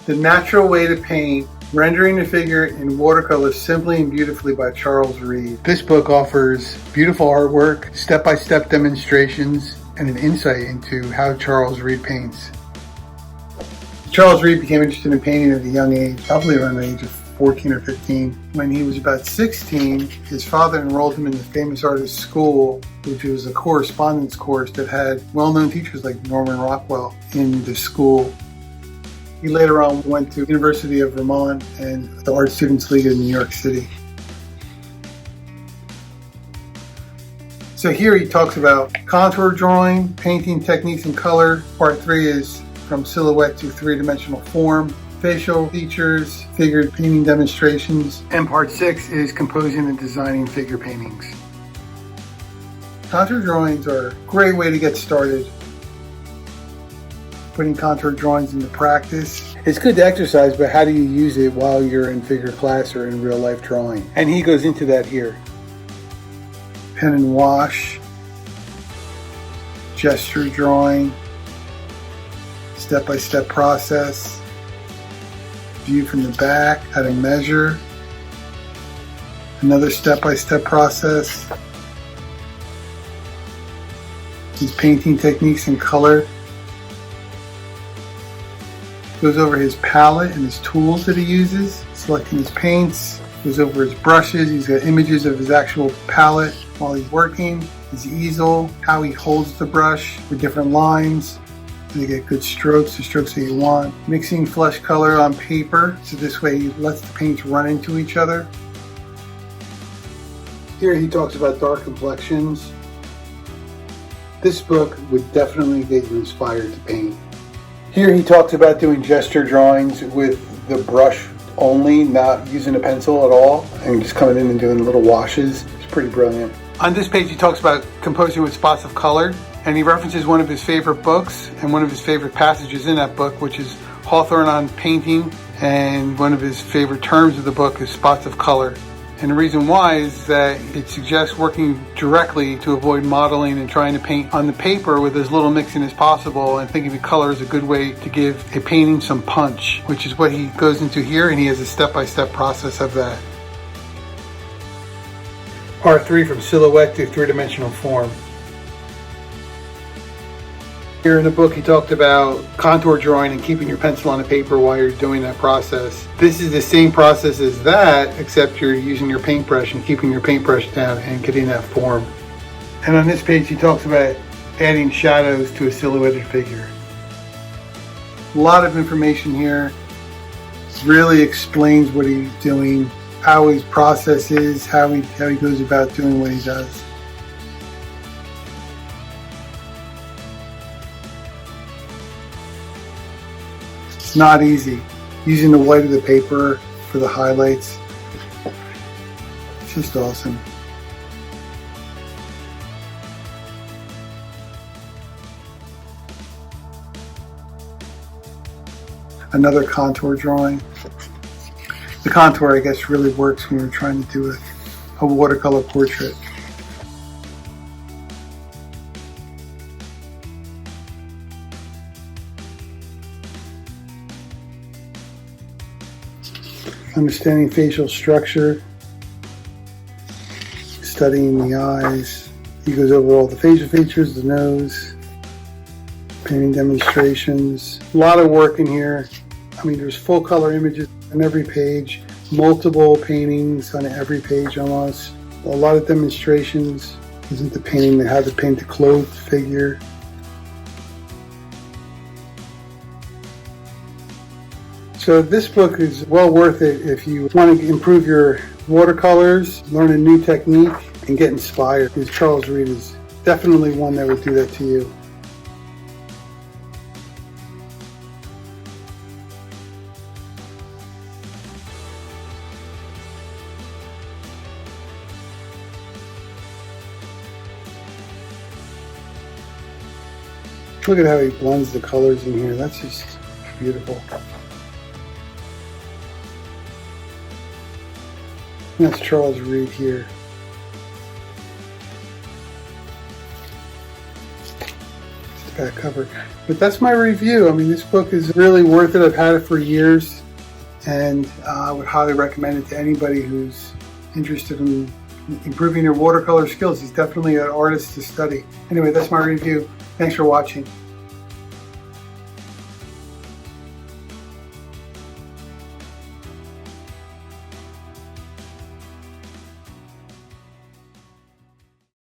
The Natural Way to Paint, Rendering a Figure in Watercolor Simply and Beautifully by Charles Reid. This book offers beautiful artwork, step-by-step demonstrations, and an insight into how Charles Reid paints. Charles Reid became interested in painting at a young age, probably around the age of 14 or 15. When he was about 16, his father enrolled him in the famous artist school, which was a correspondence course that had well-known teachers like Norman Rockwell in the school. He later on went to University of Vermont and the Art Students League in New York City. So here he talks about contour drawing, painting techniques and color. Part 3 is from silhouette to three-dimensional form, facial features, figure painting demonstrations, and part 6 is composing and designing figure paintings. Contour drawings are a great way to get started. Putting contour drawings into practice. It's good to exercise, but how do you use it while you're in figure class or in real life drawing? And he goes into that here. Pen and wash, gesture drawing, step-by-step process, view from the back, how to measure, another step-by-step process, his painting techniques and color. Goes over his palette and his tools that he uses, selecting his paints, goes over his brushes, he's got images of his actual palette while he's working, his easel, how he holds the brush with different lines, so you get good strokes, the strokes that you want. Mixing flesh color on paper, so this way he lets the paints run into each other. Here he talks about dark complexions. This book would definitely get you inspired to paint. Here he talks about doing gesture drawings with the brush only, not using a pencil at all, and just coming in and doing little washes. It's pretty brilliant. On this page he talks about composing with spots of color, and he references one of his favorite books and one of his favorite passages in that book, which is Hawthorne on painting, and one of his favorite terms of the book is spots of color. And the reason why is that it suggests working directly to avoid modeling and trying to paint on the paper with as little mixing as possible, and thinking of color is a good way to give a painting some punch, which is what he goes into here, and he has a step-by-step process of that. Part 3, from silhouette to three-dimensional form. Here in the book he talked about contour drawing and keeping your pencil on the paper while you're doing that process. This is the same process as that, except you're using your paintbrush and keeping your paintbrush down and getting that form. And on this page he talks about adding shadows to a silhouetted figure. A lot of information here. Really explains what he's doing, how his process is, how he goes about doing what he does. It's not easy. Using the white of the paper for the highlights. It's just awesome. Another contour drawing. The contour, I guess, really works when you're trying to do a watercolor portrait. Understanding facial structure, studying the eyes. He goes over all the facial features, the nose, painting demonstrations. A lot of work in here. I mean, there's full color images on every page, multiple paintings on every page almost. A lot of demonstrations. Isn't the painting how to paint the clothed figure. So this book is well worth it if you want to improve your watercolors, learn a new technique, and get inspired. Because Charles Reid is definitely one that would do that to you. Look at how he blends the colors in here. That's just beautiful. That's Charles Reid here. back cover. But that's my review. I mean, this book is really worth it. I've had it for years, and I would highly recommend it to anybody who's interested in improving their watercolor skills. He's definitely an artist to study. Anyway, that's my review. Thanks for watching.